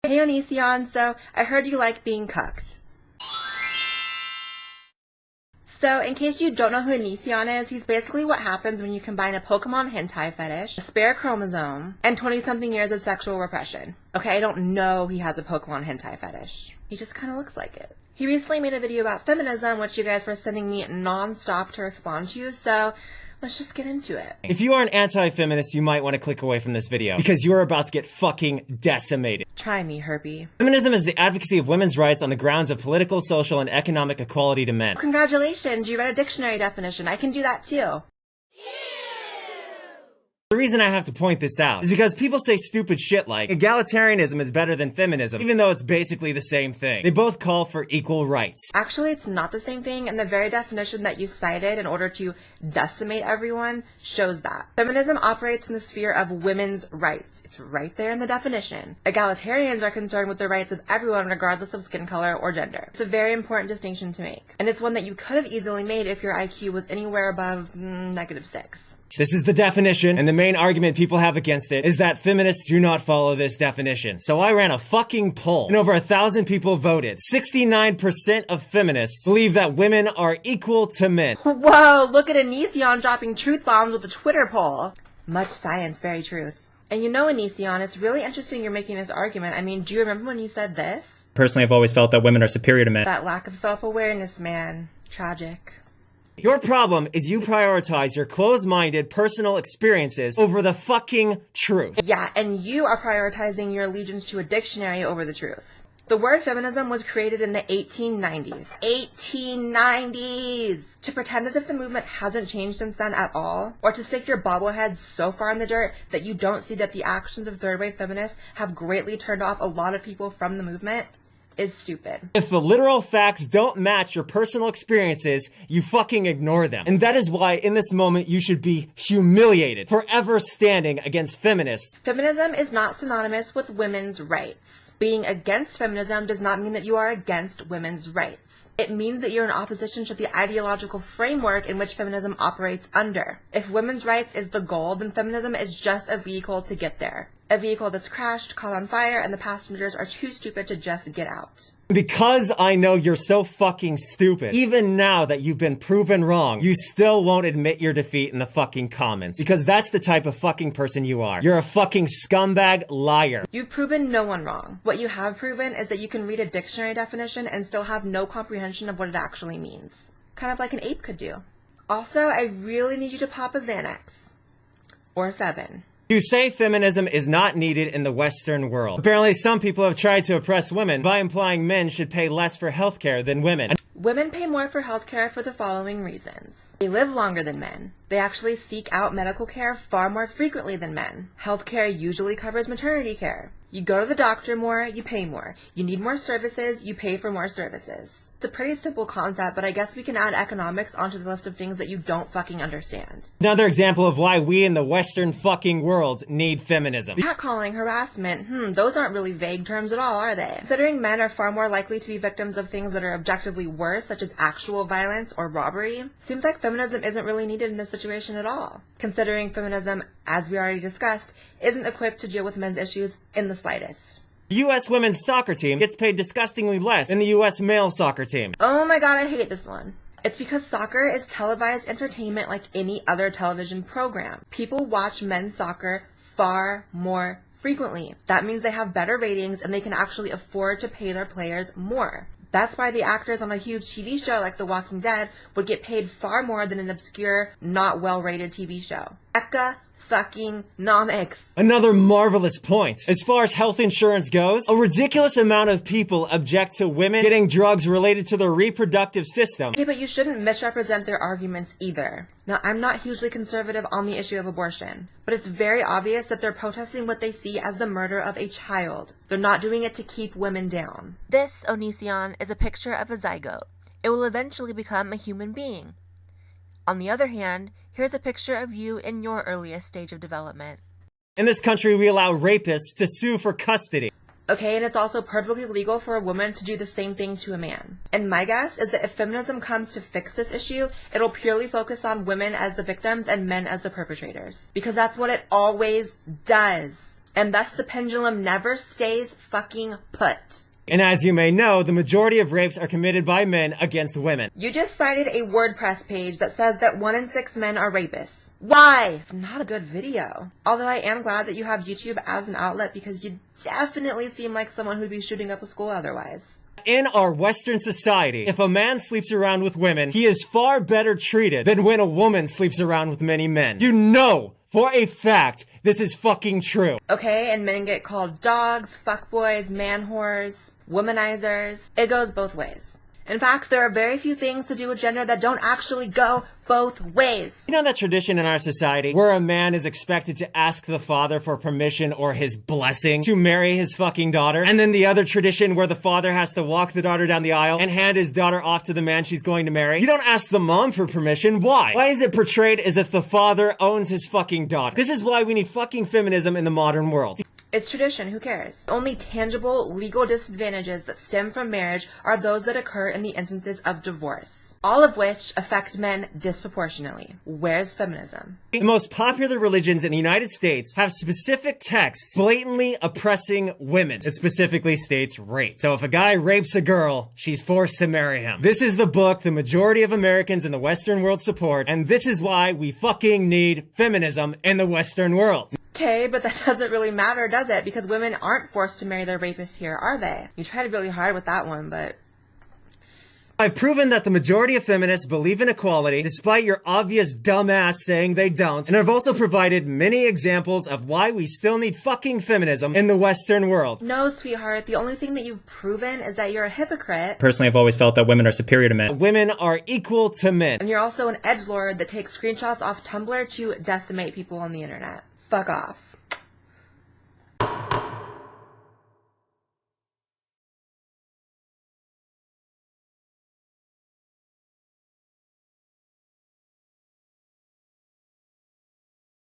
Hey Onision, so I heard you like being cucked. So, in case you don't know who Onision is, he's basically what happens when you combine a Pokemon hentai fetish, a spare chromosome, and 20-something years of sexual repression. Okay, I don't know he has a Pokemon hentai fetish. He just kind of looks like it. He recently made a video about feminism, which you guys were sending me non-stop to respond to, so let's just get into it. If you are an anti-feminist, you might want to click away from this video, because you are about to get fucking decimated. Try me, Herbie. Feminism is the advocacy of women's rights on the grounds of political, social, and economic equality to men. Congratulations, you read a dictionary definition. I can do that too. The reason I have to point this out is because people say stupid shit like egalitarianism is better than feminism, even though it's basically the same thing. They both call for equal rights. Actually, it's not the same thing, and the very definition that you cited in order to decimate everyone shows that. Feminism operates in the sphere of women's rights. It's right there in the definition. Egalitarians are concerned with the rights of everyone regardless of skin color or gender. It's a very important distinction to make, and it's one that you could have easily made if your IQ was anywhere above -6. This is the definition, and the main argument people have against it is that feminists do not follow this definition. So I ran a fucking poll, and over 1,000 people voted. 69% of feminists believe that women are equal to men. Whoa, look at Onision dropping truth bombs with a Twitter poll. Much science, very truth. And you know, Onision, it's really interesting you're making this argument. I mean, do you remember when you said this? Personally, I've always felt that women are superior to men. That lack of self-awareness, man. Tragic. Your problem is you prioritize your closed-minded personal experiences over the fucking truth. Yeah, and you are prioritizing your allegiance to a dictionary over the truth. The word feminism was created in the 1890s. 1890s! To pretend as if the movement hasn't changed since then at all, or to stick your bobblehead so far in the dirt that you don't see that the actions of third-wave feminists have greatly turned off a lot of people from the movement, is stupid. If the literal facts don't match your personal experiences, you fucking ignore them. And that is why in this moment you should be humiliated, forever standing against feminists. Feminism is not synonymous with women's rights. Being against feminism does not mean that you are against women's rights. It means that you're in opposition to the ideological framework in which feminism operates under. If women's rights is the goal, then feminism is just a vehicle to get there. A vehicle that's crashed, caught on fire, and the passengers are too stupid to just get out. Because I know you're so fucking stupid, even now that you've been proven wrong, you still won't admit your defeat in the fucking comments. Because that's the type of fucking person you are. You're a fucking scumbag liar. You've proven no one wrong. What you have proven is that you can read a dictionary definition and still have no comprehension of what it actually means. Kind of like an ape could do. Also, I really need you to pop a Xanax. Or 7. You say feminism is not needed in the Western world. Apparently some people have tried to oppress women by implying men should pay less for healthcare than women. Women pay more for healthcare for the following reasons. They live longer than men. They actually seek out medical care far more frequently than men. Healthcare usually covers maternity care. You go to the doctor more, you pay more. You need more services, you pay for more services. It's a pretty simple concept, but I guess we can add economics onto the list of things that you don't fucking understand. Another example of why we in the Western fucking world need feminism. Catcalling, harassment, those aren't really vague terms at all, are they? Considering men are far more likely to be victims of things that are objectively worse, such as actual violence or robbery, seems like feminism isn't really needed in this situation at all. Considering feminism, as we already discussed, isn't equipped to deal with men's issues in the slightest. The U.S. women's soccer team gets paid disgustingly less than the U.S. male soccer team. Oh my god, I hate this one. It's because soccer is televised entertainment like any other television program. People watch men's soccer far more frequently. That means they have better ratings and they can actually afford to pay their players more. That's why the actors on a huge TV show like The Walking Dead would get paid far more than an obscure, not well-rated TV show. Fucking-nomics. Another marvelous point. As far as health insurance goes, a ridiculous amount of people object to women getting drugs related to their reproductive system. Okay, but you shouldn't misrepresent their arguments either. Now, I'm not hugely conservative on the issue of abortion, but it's very obvious that they're protesting what they see as the murder of a child. They're not doing it to keep women down. This, Onision, is a picture of a zygote. It will eventually become a human being. On the other hand, here's a picture of you in your earliest stage of development. In this country, we allow rapists to sue for custody. Okay, and it's also perfectly legal for a woman to do the same thing to a man. And my guess is that if feminism comes to fix this issue, it'll purely focus on women as the victims and men as the perpetrators. Because that's what it always does. And thus the pendulum never stays fucking put. And as you may know, the majority of rapes are committed by men against women. You just cited a WordPress page that says that 1 in 6 men are rapists. Why? It's not a good video. Although I am glad that you have YouTube as an outlet because you definitely seem like someone who'd be shooting up a school otherwise. In our Western society, if a man sleeps around with women, he is far better treated than when a woman sleeps around with many men. You know for a fact this is fucking true. Okay, and men get called dogs, fuckboys, man whores, womanizers. It goes both ways. In fact, there are very few things to do with gender that don't actually go both ways. You know that tradition in our society where a man is expected to ask the father for permission or his blessing to marry his fucking daughter? And then the other tradition where the father has to walk the daughter down the aisle and hand his daughter off to the man she's going to marry? You don't ask the mom for permission. Why? Why is it portrayed as if the father owns his fucking daughter? This is why we need fucking feminism in the modern world. It's tradition, who cares? The only tangible legal disadvantages that stem from marriage are those that occur in the instances of divorce, all of which affect men disproportionately. Where's feminism? The most popular religions in the United States have specific texts blatantly oppressing women. It specifically states rape. So if a guy rapes a girl, she's forced to marry him. This is the book the majority of Americans in the Western world support, and this is why we fucking need feminism in the Western world. Okay, but that doesn't really matter, does it? Because women aren't forced to marry their rapists here, are they? You tried really hard with that one, but... I've proven that the majority of feminists believe in equality, despite your obvious dumbass saying they don't, and I've also provided many examples of why we still need fucking feminism in the Western world. No, sweetheart, the only thing that you've proven is that you're a hypocrite. Personally, I've always felt that women are superior to men. Women are equal to men. And you're also an edgelord that takes screenshots off Tumblr to decimate people on the internet. Fuck off.